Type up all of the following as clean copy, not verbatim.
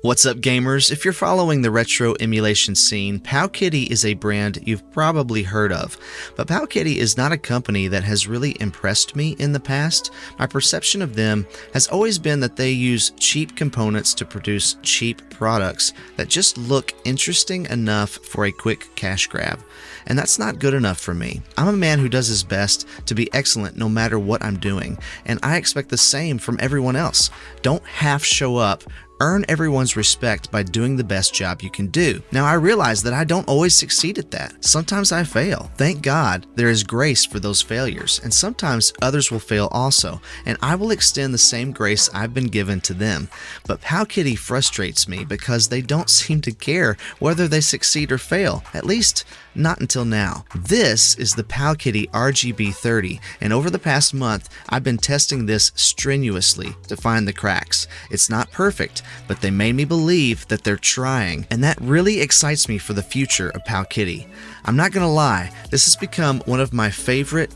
What's up, gamers? If you're following the retro emulation scene, Powkiddy is a brand you've probably heard of. But Powkiddy is not a company that has really impressed me in the past. My perception of them has always been that they use cheap components to produce cheap products that just look interesting enough for a quick cash grab. And that's not good enough for me. I'm a man who does his best to be excellent no matter what I'm doing, and I expect the same from everyone else. Don't half show up. Earn everyone's respect by doing the best job you can do. Now, I realize that I don't always succeed at that. Sometimes I fail. Thank God there is grace for those failures, and sometimes others will fail also, and I will extend the same grace I've been given to them. But Powkiddy frustrates me because they don't seem to care whether they succeed or fail, at least not until now. This is the Powkiddy RGB30, and over the past month, I've been testing this strenuously to find the cracks. It's not perfect, but they made me believe that they're trying, and that really excites me for the future of Powkiddy. I'm not gonna lie, this has become one of my favorite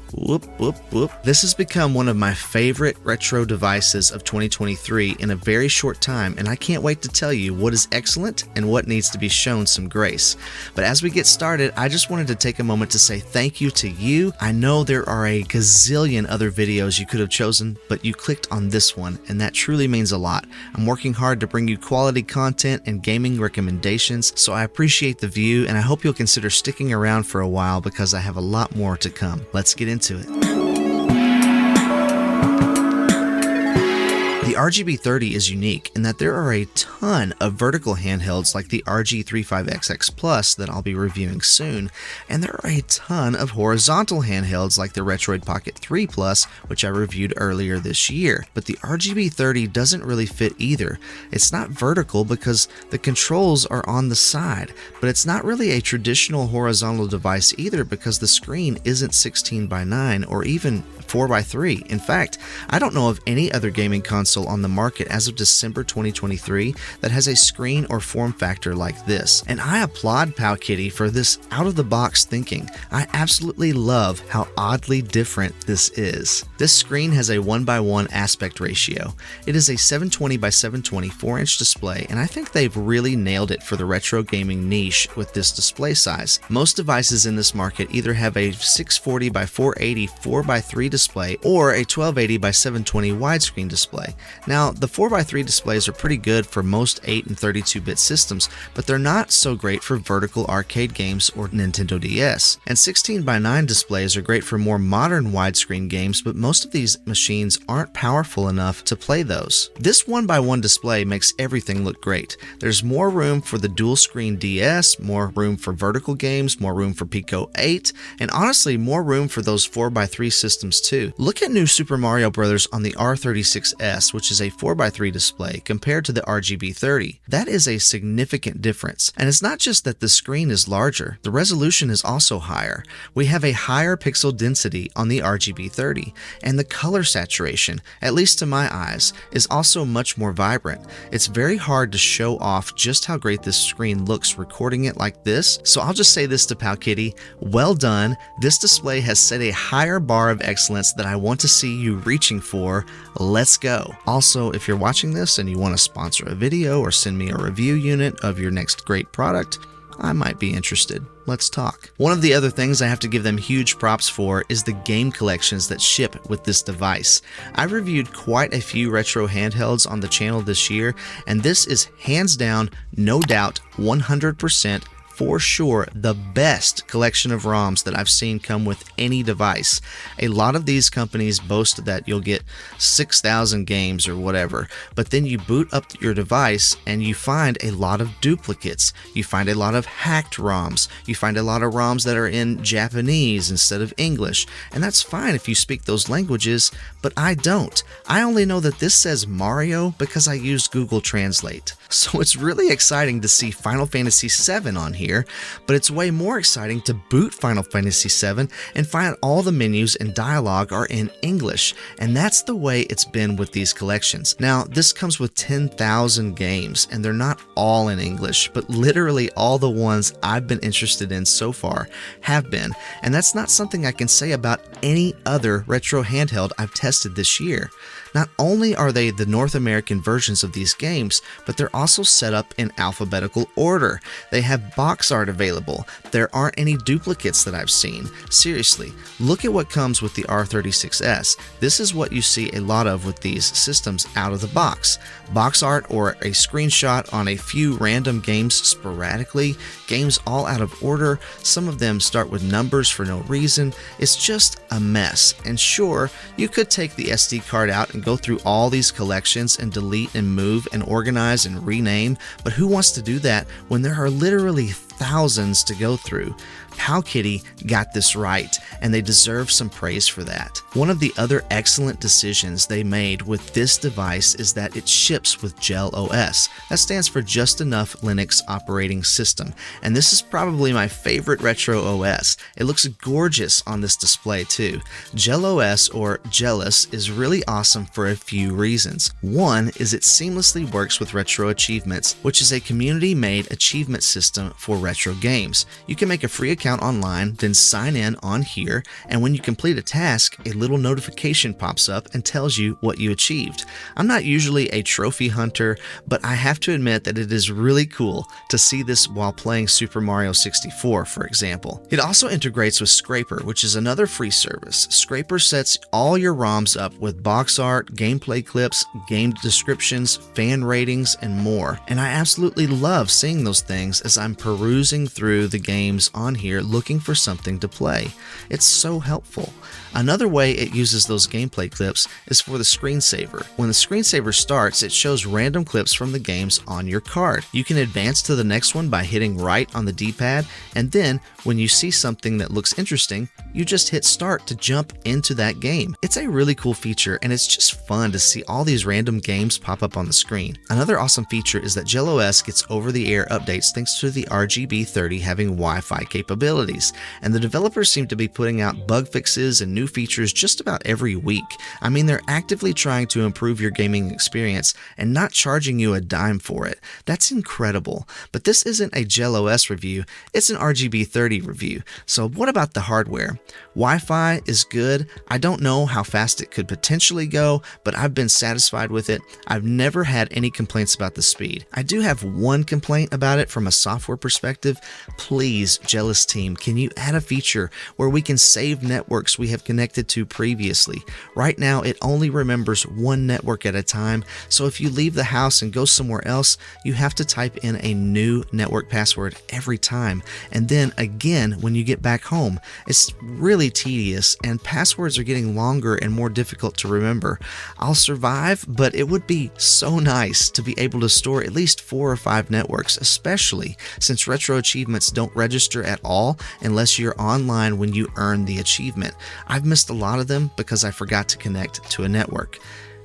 retro devices of 2023 in a very short time, and I can't wait to tell you what is excellent and what needs to be shown some grace. But as we get started, I just wanted to take a moment to say thank you to you. I know there are a gazillion other videos you could have chosen, but you clicked on this one, and that truly means a lot. I'm working hard to bring you quality content and gaming recommendations, so I appreciate the view, and I hope you'll consider sticking around for a while because I have a lot more to come. Let's get into it. The RGB30 is unique in that there are a ton of vertical handhelds like the RG35XX Plus that I'll be reviewing soon, and there are a ton of horizontal handhelds like the Retroid Pocket 3 Plus, which I reviewed earlier this year. But the RGB30 doesn't really fit either. It's not vertical because the controls are on the side, but it's not really a traditional horizontal device either because the screen isn't 16:9 or even 4:3. In fact, I don't know of any other gaming console on the market as of December 2023 that has a screen or form factor like this. And I applaud Powkiddy for this out-of-the-box thinking. I absolutely love how oddly different this is. This screen has a 1:1 aspect ratio. It is a 720 by 720 4-inch display, and I think they've really nailed it for the retro gaming niche with this display size. Most devices in this market either have a 640 by 480 4:3 display or a 1280 by 720 widescreen display. Now, the 4:3 displays are pretty good for most 8 and 32-bit systems, but they're not so great for vertical arcade games or Nintendo DS. And 16:9 displays are great for more modern widescreen games, but most of these machines aren't powerful enough to play those. This 1:1 display makes everything look great. There's more room for the dual screen DS, more room for vertical games, more room for Pico 8, and honestly, more room for those 4:3 systems too. Look at New Super Mario Bros. On the R36S, which is a 4:3 display, compared to the RGB30. That is a significant difference. And it's not just that the screen is larger, the resolution is also higher. We have a higher pixel density on the RGB30, and the color saturation, at least to my eyes, is also much more vibrant. It's very hard to show off just how great this screen looks recording it like this, so I'll just say this to Powkiddy: well done. This display has set a higher bar of excellence that I want to see you reaching for. Let's go. Also, if you're watching this and you want to sponsor a video or send me a review unit of your next great product, I might be interested. Let's talk. One of the other things I have to give them huge props for is the game collections that ship with this device. I've reviewed quite a few retro handhelds on the channel this year, and this is hands down, no doubt, 100% for sure the best collection of ROMs that I've seen come with any device. A lot of these companies boast that you'll get 6,000 games or whatever, but then you boot up your device and you find a lot of duplicates. You find a lot of hacked ROMs. You find a lot of ROMs that are in Japanese instead of English, and that's fine if you speak those languages, but I don't. I only know that this says Mario because I used Google Translate. So it's really exciting to see Final Fantasy VII on here, but it's way more exciting to boot Final Fantasy VII and find all the menus and dialogue are in English, and that's the way it's been with these collections. Now, this comes with 10,000 games, and they're not all in English, but literally all the ones I've been interested in so far have been, and that's not something I can say about any other retro handheld I've tested this year. Not only are they the North American versions of these games, but they're also set up in alphabetical order. They have box art available. There aren't any duplicates that I've seen. Seriously, look at what comes with the R36S. This is what you see a lot of with these systems out of the box. Box art or a screenshot on a few random games sporadically, games all out of order, some of them start with numbers for no reason. It's just a mess. And sure, you could take the SD card out and go through all these collections and delete and move and organize and rename, but who wants to do that when there are literally thousands to go through? Powkiddy got this right, and they deserve some praise for that. One of the other excellent decisions they made with this device is that it ships with Gel OS. That stands for Just Enough Linux Operating System, and this is probably my favorite retro OS. It looks gorgeous on this display too. Gel OS, or Jealous, is really awesome for a few reasons. One is it seamlessly works with Retro Achievements, which is a community-made achievement system for retro games. You can make a free account online, then sign in on here, and when you complete a task, a little notification pops up and tells you what you achieved. I'm not usually a trophy hunter, but I have to admit that it is really cool to see this while playing Super Mario 64, for example. It also integrates with Scraper, which is another free service. Scraper sets all your ROMs up with box art, gameplay clips, game descriptions, fan ratings, and more. And I absolutely love seeing those things as I'm perusing through the games on here looking for something to play. It's so helpful. Another way it uses those gameplay clips is for the screensaver. When the screensaver starts, it shows random clips from the games on your card. You can advance to the next one by hitting right on the D-pad, and then when you see something that looks interesting, you just hit start to jump into that game. It's a really cool feature, and it's just fun to see all these random games pop up on the screen. Another awesome feature is that Gel OS gets over-the-air updates thanks to the RGB30 having Wi-Fi capabilities, and the developers seem to be putting out bug fixes and new features just about every week. I mean, they're actively trying to improve your gaming experience and not charging you a dime for it. That's incredible. But this isn't a Gel OS review, it's an RGB30 review. So what about the hardware? Wi-Fi is good. I don't know how fast it could potentially go, but I've been satisfied with it. I've never had any complaints about the speed. I do have one complaint about it from a software perspective. Please, Jealous team, can you add a feature where we can save networks we have connected to previously? Right now, it only remembers one network at a time, so if you leave the house and go somewhere else, you have to type in a new network password every time, and then again when you get back home. It's really tedious, and passwords are getting longer and more difficult to remember. I'll survive, but it would be so nice to be able to store at least 4 or 5 networks, especially since retro achievements don't register at all unless you're online when you earn the achievement. I've missed a lot of them because I forgot to connect to a network.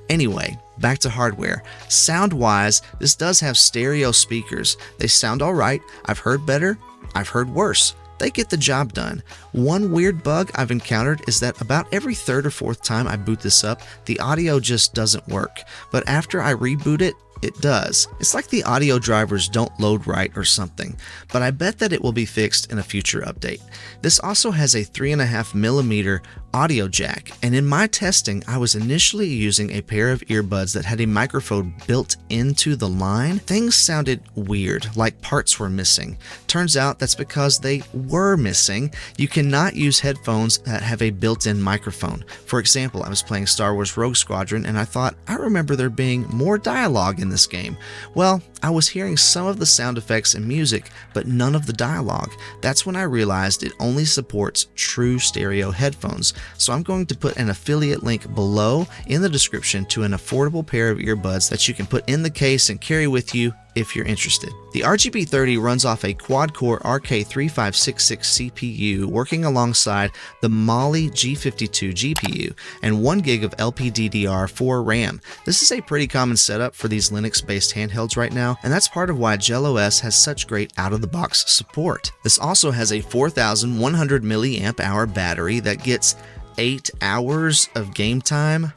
Anyway, back to hardware. Sound-wise, this does have stereo speakers. They sound alright. I've heard better. I've heard worse. They get the job done. One weird bug I've encountered is that about every 3rd or 4th time I boot this up, the audio just doesn't work. But after I reboot it, it does. It's like the audio drivers don't load right or something, but I bet that it will be fixed in a future update. This also has a 3.5mm audio jack, and in my testing, I was initially using a pair of earbuds that had a microphone built into the line. Things sounded weird, like parts were missing. Turns out that's because they were missing. You cannot use headphones that have a built-in microphone. For example, I was playing Star Wars Rogue Squadron, and I thought, I remember there being more dialogue in this game. Well, I was hearing some of the sound effects and music, but none of the dialogue. That's when I realized it only supports true stereo headphones. So I'm going to put an affiliate link below in the description to an affordable pair of earbuds that you can put in the case and carry with you if you're interested. The RGB30 runs off a quad-core RK3566 CPU working alongside the Mali G52 GPU and 1 gig of LPDDR4 RAM. This is a pretty common setup for these Linux-based handhelds right now, and that's part of why Gel OS has such great out-of-the-box support. This also has a 4100 mAh battery that gets 8 hours of game time.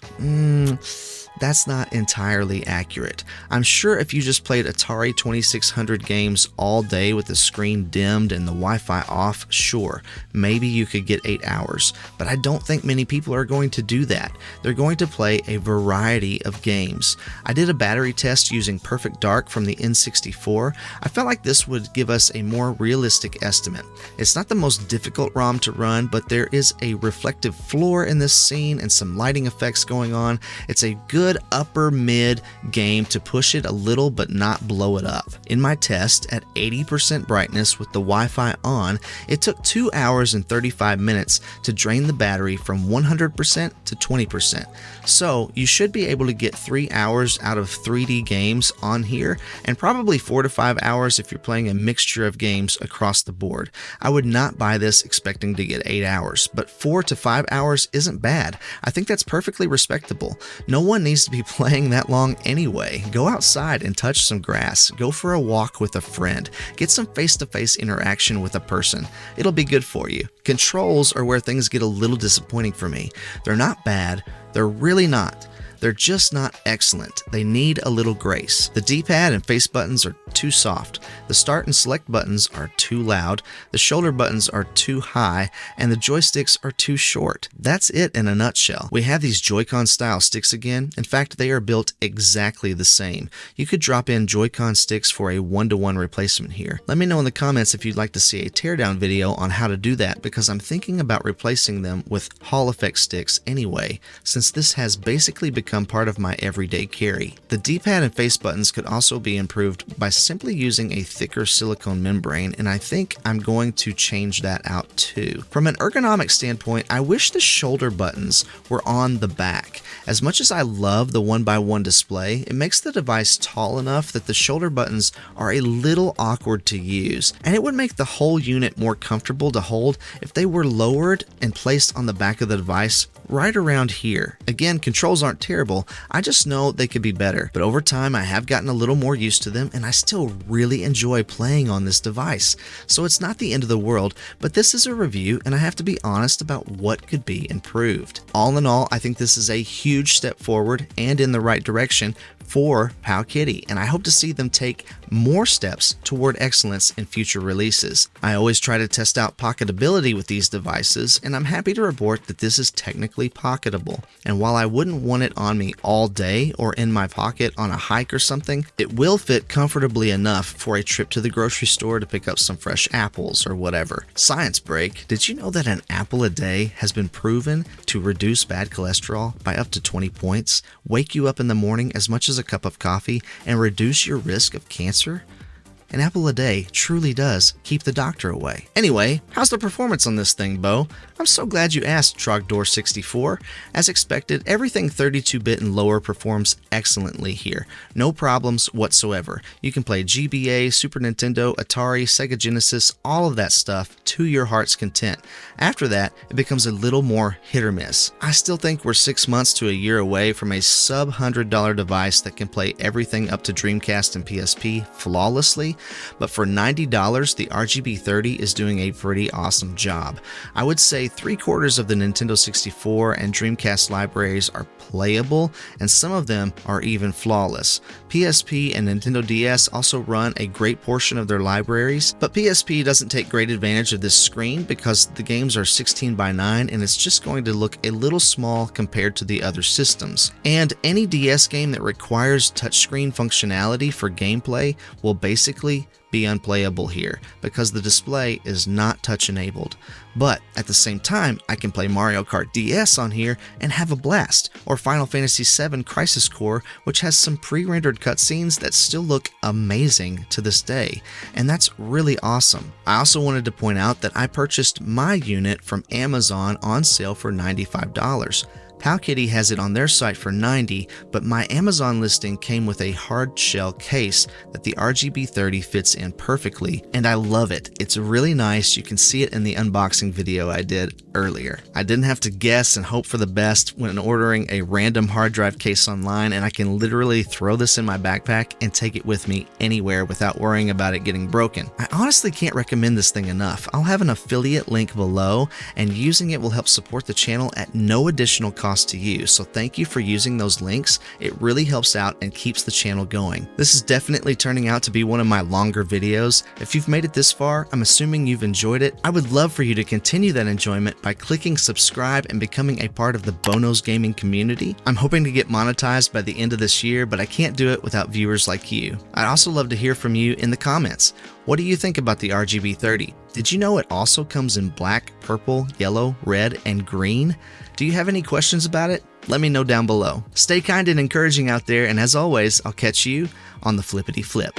that's not entirely accurate. I'm sure if you just played Atari 2600 games all day with the screen dimmed and the Wi-Fi off, sure, maybe you could get 8 hours, but I don't think many people are going to do that. They're going to play a variety of games. I did a battery test using Perfect Dark from the N64. I felt like this would give us a more realistic estimate. It's not the most difficult ROM to run, but there is a reflective floor in this scene and some lighting effects going on. It's a good upper mid game to push it a little but not blow it up. In my test at 80% brightness with the Wi-Fi on, it took 2 hours and 35 minutes to drain the battery from 100% to 20%. So you should be able to get 3 hours out of 3D games on here, and probably 4 to 5 hours if you're playing a mixture of games across the board. I would not buy this expecting to get 8 hours, but 4 to 5 hours isn't bad. I think that's perfectly respectable. No one needs to be playing that long anyway. Go outside and touch some grass. Go for a walk with a friend. Get some face-to-face interaction with a person. It'll be good for you. Controls are where things get a little disappointing for me. They're not bad. They're really not. They're just not excellent. They need a little grace. The D-pad and face buttons are too soft. The start and select buttons are too loud. The shoulder buttons are too high, and the joysticks are too short. That's it in a nutshell. We have these Joy-Con style sticks again. In fact, they are built exactly the same. You could drop in Joy-Con sticks for a 1-to-1 replacement here. Let me know in the comments if you'd like to see a teardown video on how to do that, because I'm thinking about replacing them with Hall effect sticks anyway, since this has basically become part of my everyday carry. The D-pad and face buttons could also be improved by simply using a thicker silicone membrane, and I think I'm going to change that out too. From an ergonomic standpoint, I wish the shoulder buttons were on the back. As much as I love the 1x1 display, it makes the device tall enough that the shoulder buttons are a little awkward to use, and it would make the whole unit more comfortable to hold if they were lowered and placed on the back of the device right around here. Again, controls aren't terrible, I just know they could be better, but over time I have gotten a little more used to them, and I still really enjoy playing on this device. So it's not the end of the world, but this is a review and I have to be honest about what could be improved. All in all, I think this is a huge step forward and in the right direction for Powkiddy, and I hope to see them take more steps toward excellence in future releases. I always try to test out pocketability with these devices, and I'm happy to report that this is technically pocketable. And while I wouldn't want it on me all day or in my pocket on a hike or something, it will fit comfortably enough for a trip to the grocery store to pick up some fresh apples or whatever. Science break: did you know that an apple a day has been proven to reduce bad cholesterol by up to 20 points, wake you up in the morning as much as a cup of coffee, and reduce your risk of cancer? An apple a day truly does keep the doctor away. Anyway, how's the performance on this thing, Bo? I'm so glad you asked, Trogdor64. As expected, everything 32-bit and lower performs excellently here. No problems whatsoever. You can play GBA, Super Nintendo, Atari, Sega Genesis, all of that stuff to your heart's content. After that, it becomes a little more hit or miss. I still think we're 6 months to a year away from a sub-$100 device that can play everything up to Dreamcast and PSP flawlessly, but for $90, the RGB30 is doing a pretty awesome job. I would say 3/4 of the Nintendo 64 and Dreamcast libraries are playable, and some of them are even flawless. PSP and Nintendo DS also run a great portion of their libraries, but PSP doesn't take great advantage of this screen because the games are 16:9 and it's just going to look a little small compared to the other systems. And any DS game that requires touchscreen functionality for gameplay will basically be unplayable here because the display is not touch enabled. But at the same time, I can play Mario Kart DS on here and have a blast, or Final Fantasy VII Crisis Core, which has some pre-rendered cutscenes that still look amazing to this day, and that's really awesome. I also wanted to point out that I purchased my unit from Amazon on sale for $95. Powkiddy has it on their site for $90, but my Amazon listing came with a hard shell case that the RGB30 fits in perfectly, and I love it. It's really nice. You can see it in the unboxing video I did earlier. I didn't have to guess and hope for the best when ordering a random hard drive case online, and I can literally throw this in my backpack and take it with me anywhere without worrying about it getting broken. I honestly can't recommend this thing enough. I'll have an affiliate link below, and using it will help support the channel at no additional cost cost to you, so thank you for using those links. It really helps out and keeps the channel going. This is definitely turning out to be one of my longer videos. If you've made it this far, I'm assuming you've enjoyed it. I would love for you to continue that enjoyment by clicking subscribe and becoming a part of the Bono's gaming community. I'm hoping to get monetized by the end of this year, but I can't do it without viewers like you. I'd also love to hear from you in the comments. What do you think about the RGB30? Did you know it also comes in black, purple, yellow, red, and green? Do you have any questions about it? Let me know down below. Stay kind and encouraging out there, and as always, I'll catch you on the flippity flip.